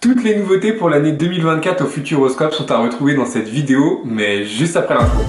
Toutes les nouveautés pour l'année 2024 au Futuroscope sont à retrouver dans cette vidéo, mais juste après l'intro.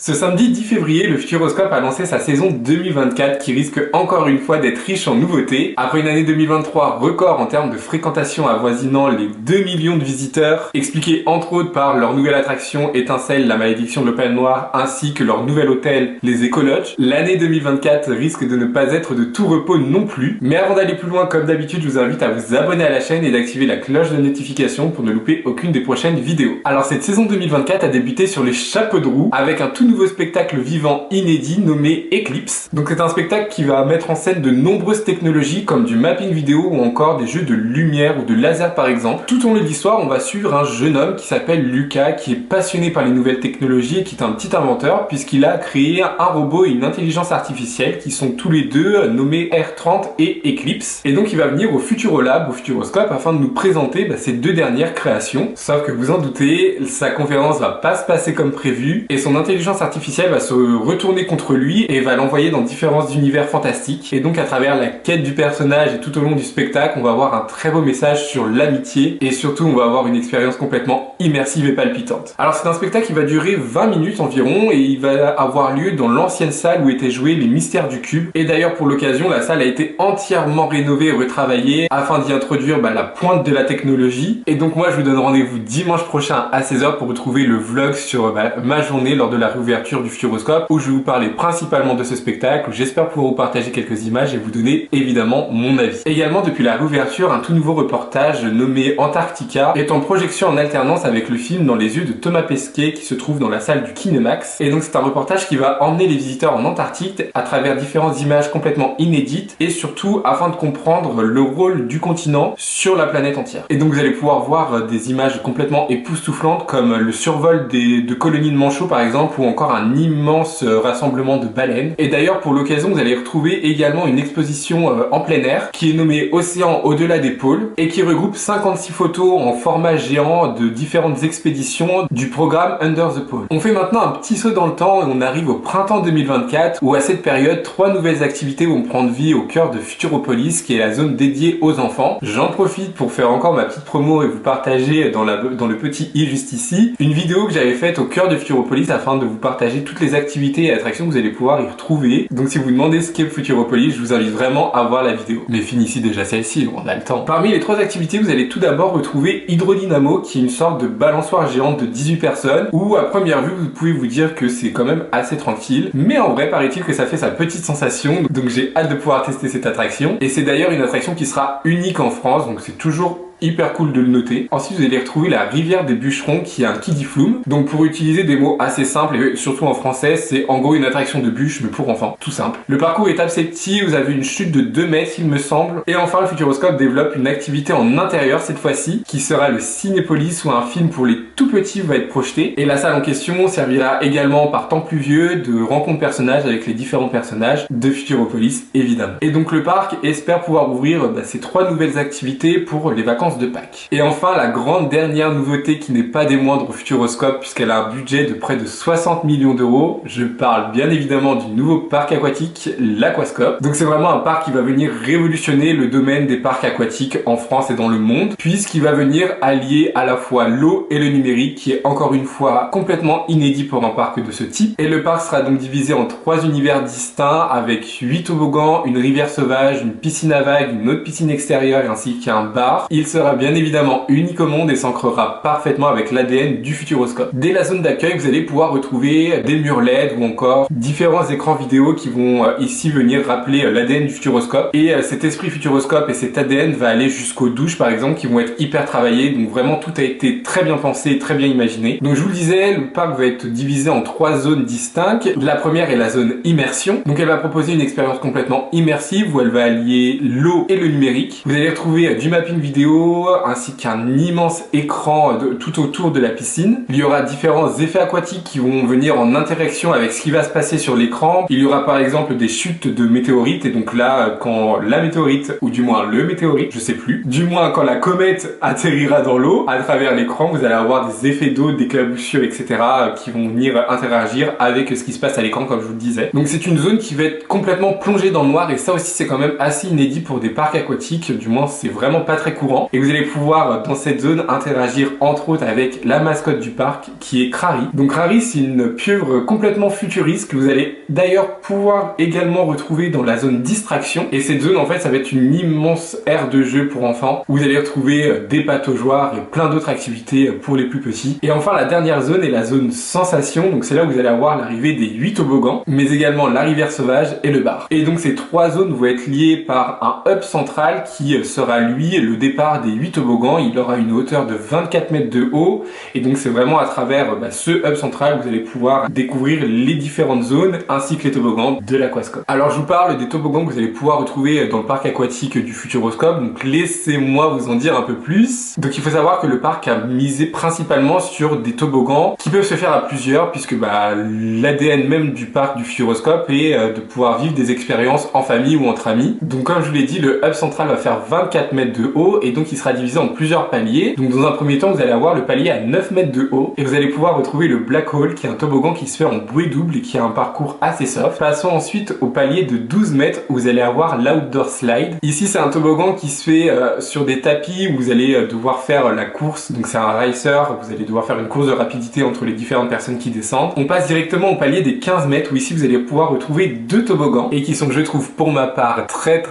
Ce samedi 10 février, le Futuroscope a lancé sa saison 2024 qui risque encore une fois d'être riche en nouveautés. Après une année 2023 record en termes de fréquentation avoisinant les 2 millions de visiteurs, expliqués entre autres par leur nouvelle attraction Étincelle, la malédiction de l'Opale Noire, ainsi que leur nouvel hôtel, les Écologes, l'année 2024 risque de ne pas être de tout repos non plus. Mais avant d'aller plus loin, comme d'habitude, je vous invite à vous abonner à la chaîne et d'activer la cloche de notification pour ne louper aucune des prochaines vidéos. Alors cette saison 2024 a débuté sur les chapeaux de roue avec un tout nouveau spectacle vivant inédit nommé Eclipse. Donc c'est un spectacle qui va mettre en scène de nombreuses technologies comme du mapping vidéo ou encore des jeux de lumière ou de laser par exemple. Tout au long de l'histoire, on va suivre un jeune homme qui s'appelle Lucas, qui est passionné par les nouvelles technologies et qui est un petit inventeur puisqu'il a créé un robot et une intelligence artificielle qui sont tous les deux nommés R30 et Eclipse. Et donc il va venir au Futurolab, au Futuroscope, afin de nous présenter ces deux dernières créations. Sauf que vous en doutez, sa conférence va pas se passer comme prévu et son intelligence artificielle va se retourner contre lui et va l'envoyer dans différents univers fantastiques. Et donc à travers la quête du personnage et tout au long du spectacle, on va avoir un très beau message sur l'amitié et surtout on va avoir une expérience complètement immersive et palpitante. Alors c'est un spectacle qui va durer 20 minutes environ et il va avoir lieu dans l'ancienne salle où étaient joués les Mystères du Cube. Et d'ailleurs pour l'occasion, la salle a été entièrement rénovée et retravaillée afin d'y introduire la pointe de la technologie. Et donc moi je vous donne rendez-vous dimanche prochain à 16h pour retrouver le vlog sur ma journée lors de la réouverture du Futuroscope où je vais vous parler principalement de ce spectacle, où j'espère pouvoir vous partager quelques images et vous donner évidemment mon avis. Également depuis la réouverture, un tout nouveau reportage nommé Antarctica est en projection en alternance avec le film Dans les yeux de Thomas Pesquet qui se trouve dans la salle du Kinemax. Et donc c'est un reportage qui va emmener les visiteurs en Antarctique à travers différentes images complètement inédites et surtout afin de comprendre le rôle du continent sur la planète entière. Et donc vous allez pouvoir voir des images complètement époustouflantes comme le survol de colonies de manchots par exemple ou encore un immense rassemblement de baleines. Et d'ailleurs pour l'occasion vous allez retrouver également une exposition en plein air qui est nommée Océan au-delà des pôles et qui regroupe 56 photos en format géant de différentes expéditions du programme Under the Pole. On fait maintenant un petit saut dans le temps et on arrive au printemps 2024 où à cette période 3 nouvelles activités vont prendre vie au cœur de Futuropolis qui est la zone dédiée aux enfants. J'en profite pour faire encore ma petite promo et vous partager dans le petit i juste ici une vidéo que j'avais faite au cœur de Futuropolis afin de vous partager toutes les activités et attractions que vous allez pouvoir y retrouver. Donc si vous demandez ce qu'est Futuropolis, je vous invite vraiment à voir la vidéo. Mais finissez déjà celle-ci, on a le temps. Parmi les 3 activités, vous allez tout d'abord retrouver Hydrodynamo, qui est une sorte de balançoire géante de 18 personnes, où à première vue, vous pouvez vous dire que c'est quand même assez tranquille. Mais en vrai, paraît-il que ça fait sa petite sensation, donc j'ai hâte de pouvoir tester cette attraction. Et c'est d'ailleurs une attraction qui sera unique en France, donc c'est toujours hyper cool de le noter. Ensuite, vous allez retrouver la rivière des bûcherons qui est un kiddie flume. Donc pour utiliser des mots assez simples et surtout en français, c'est en gros une attraction de bûche mais pour enfants, tout simple. Le parcours est assez petit, vous avez une chute de 2 mètres il me semble. Et enfin, le Futuroscope développe une activité en intérieur cette fois-ci qui sera le Cinépolis où un film pour les tout petits va être projeté. Et la salle en question servira également par temps pluvieux de rencontres personnages avec les différents personnages de Futuropolis évidemment. Et donc le parc espère pouvoir ouvrir ces 3 nouvelles activités pour les vacances de Pâques. Et enfin, la grande dernière nouveauté qui n'est pas des moindres au Futuroscope puisqu'elle a un budget de près de 60 millions d'euros. Je parle bien évidemment du nouveau parc aquatique, l'Aquascope. Donc c'est vraiment un parc qui va venir révolutionner le domaine des parcs aquatiques en France et dans le monde puisqu'il va venir allier à la fois l'eau et le numérique qui est encore une fois complètement inédit pour un parc de ce type. Et le parc sera donc divisé en 3 univers distincts avec 8 toboggans, une rivière sauvage, une piscine à vagues, une autre piscine extérieure ainsi qu'un bar. Il sera bien évidemment unique au monde et s'ancrera parfaitement avec l'ADN du Futuroscope. Dès la zone d'accueil, vous allez pouvoir retrouver des murs LED ou encore différents écrans vidéo qui vont ici venir rappeler l'ADN du Futuroscope. Et cet esprit Futuroscope et cet ADN va aller jusqu'aux douches par exemple qui vont être hyper travaillées. Donc vraiment tout a été très bien pensé et très bien imaginé. Donc je vous le disais, le parc va être divisé en 3 zones distinctes. La première est la zone immersion. Donc elle va proposer une expérience complètement immersive où elle va allier l'eau et le numérique. Vous allez retrouver du mapping vidéo, d'eau ainsi qu'un immense écran tout autour de la piscine. Il y aura différents effets aquatiques qui vont venir en interaction avec ce qui va se passer sur l'écran. Il y aura par exemple des chutes de météorites et donc là quand la météorite, ou du moins le météorite, je sais plus, du moins quand la comète atterrira dans l'eau, à travers l'écran vous allez avoir des effets d'eau, d'éclaboussures etc. qui vont venir interagir avec ce qui se passe à l'écran comme je vous le disais. Donc c'est une zone qui va être complètement plongée dans le noir et ça aussi c'est quand même assez inédit pour des parcs aquatiques, du moins c'est vraiment pas très courant. Et vous allez pouvoir dans cette zone interagir entre autres avec la mascotte du parc qui est Krari. Donc Krari c'est une pieuvre complètement futuriste que vous allez d'ailleurs pouvoir également retrouver dans la zone distraction. Et cette zone en fait ça va être une immense aire de jeu pour enfants où vous allez retrouver des pataugeoires et plein d'autres activités pour les plus petits. Et enfin la dernière zone est la zone sensation, donc c'est là où vous allez avoir l'arrivée des 8 toboggans, mais également la rivière sauvage et le bar. Et donc ces trois zones vont être liées par un hub central qui sera lui le départ des 8 toboggans. Il aura une hauteur de 24 mètres de haut et donc c'est vraiment à travers ce hub central que vous allez pouvoir découvrir les différentes zones ainsi que les toboggans de l'Aquascope. Alors je vous parle des toboggans que vous allez pouvoir retrouver dans le parc aquatique du Futuroscope, donc laissez-moi vous en dire un peu plus. Donc il faut savoir que le parc a misé principalement sur des toboggans qui peuvent se faire à plusieurs puisque l'ADN même du parc du Futuroscope est de pouvoir vivre des expériences en famille ou entre amis. Donc comme je vous l'ai dit, le hub central va faire 24 mètres de haut et donc il sera divisé en plusieurs paliers. Donc dans un premier temps vous allez avoir le palier à 9 mètres de haut et vous allez pouvoir retrouver le Black Hole qui est un toboggan qui se fait en bouée double et qui a un parcours assez soft. Passons ensuite au palier de 12 mètres où vous allez avoir l'Outdoor Slide. Ici c'est un toboggan qui se fait sur des tapis où vous allez devoir faire la course. Donc c'est un racer, vous allez devoir faire une course de rapidité entre les différentes personnes qui descendent. On passe directement au palier des 15 mètres où ici vous allez pouvoir retrouver deux toboggans et qui sont, je trouve pour ma part, très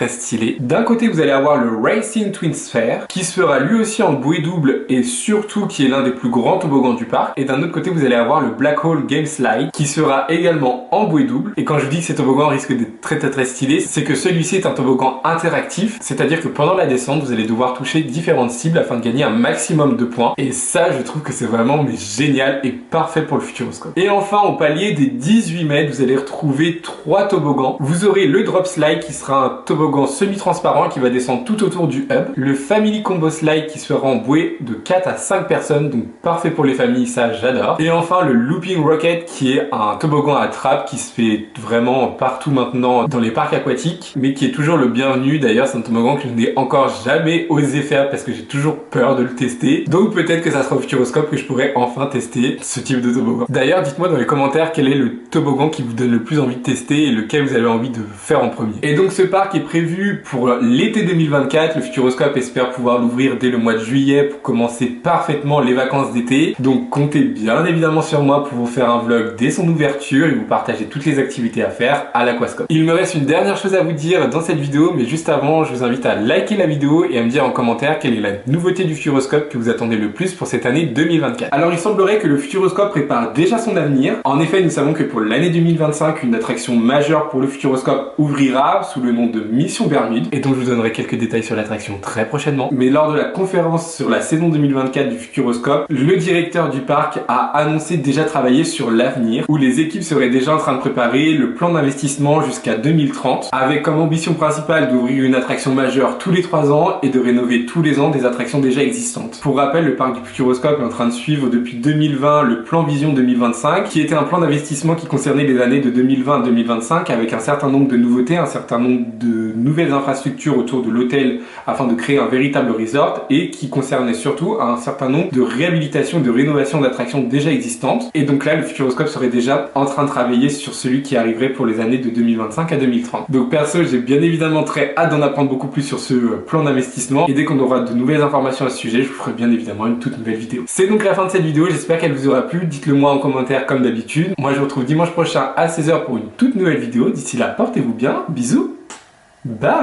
stylés. D'un côté vous allez avoir le Racing Twin Sphere qui se fera lui aussi en bouée double et surtout qui est l'un des plus grands toboggans du parc. Et d'un autre côté vous allez avoir le Black Hole Game Slide qui sera également en bouée double. Et quand je dis que ces toboggans risquent d'être très stylés, c'est que celui-ci est un toboggan interactif, c'est-à-dire que pendant la descente vous allez devoir toucher différentes cibles afin de gagner un maximum de points. Et ça je trouve que c'est vraiment génial et parfait pour le Futuroscope. Et enfin au palier des 18 mètres vous allez retrouver trois toboggans. Vous aurez le Drop Slide qui sera un toboggan semi-transparent qui va descendre tout autour du hub. Le Family Combo Slide qui sera en bouée de 4 à 5 personnes, donc parfait pour les familles, ça j'adore. Et enfin le Looping Rocket qui est un toboggan à trappe qui se fait vraiment partout maintenant dans les parcs aquatiques, mais qui est toujours le bienvenu. D'ailleurs c'est un toboggan que je n'ai encore jamais osé faire parce que j'ai toujours peur de le tester. Donc peut-être que ça sera au Futuroscope que je pourrai enfin tester ce type de toboggan. D'ailleurs dites-moi dans les commentaires quel est le toboggan qui vous donne le plus envie de tester et lequel vous avez envie de faire en premier. Et donc ce parc est prévu pour l'été 2024. Le Futuroscope espère pouvoir l'ouvrir dès le mois de juillet pour commencer parfaitement les vacances d'été. Donc comptez bien évidemment sur moi pour vous faire un vlog dès son ouverture et vous partager toutes les activités à faire à l'Aquascope. Il me reste une dernière chose à vous dire dans cette vidéo, mais juste avant je vous invite à liker la vidéo et à me dire en commentaire quelle est la nouveauté du Futuroscope que vous attendez le plus pour cette année 2024. Alors il semblerait que le Futuroscope prépare déjà son avenir. En effet nous savons que pour l'année 2025 une attraction majeure pour le Futuroscope ouvrira sous le nom de Mission Bermude et donc je vous donnerai quelques détails sur l'attraction très prochainement. Mais lors de la conférence sur la saison 2024 du Futuroscope, le directeur du parc a annoncé déjà travailler sur l'avenir où les équipes seraient déjà en train de préparer le plan d'investissement jusqu'à 2030 avec comme ambition principale d'ouvrir une attraction majeure tous les 3 ans et de rénover tous les ans des attractions déjà existantes. Pour rappel, le parc du Futuroscope est en train de suivre depuis 2020 le plan Vision 2025 qui était un plan d'investissement qui concernait les années de 2020 à 2025 avec un certain nombre de nouveautés, un certain nombre de nouvelles infrastructures autour de l'hôtel afin de créer un véritable resort et qui concernait surtout un certain nombre de réhabilitations et de rénovations d'attractions déjà existantes. Et donc là, le Futuroscope serait déjà en train de travailler sur celui qui arriverait pour les années de 2025 à 2030. Donc perso, j'ai bien évidemment très hâte d'en apprendre beaucoup plus sur ce plan d'investissement et dès qu'on aura de nouvelles informations à ce sujet, je vous ferai bien évidemment une toute nouvelle vidéo. C'est donc la fin de cette vidéo, j'espère qu'elle vous aura plu. Dites-le moi en commentaire comme d'habitude. Moi je vous retrouve dimanche prochain à 16 h pour une toute nouvelle vidéo. D'ici là, portez-vous bien, bisous, bye.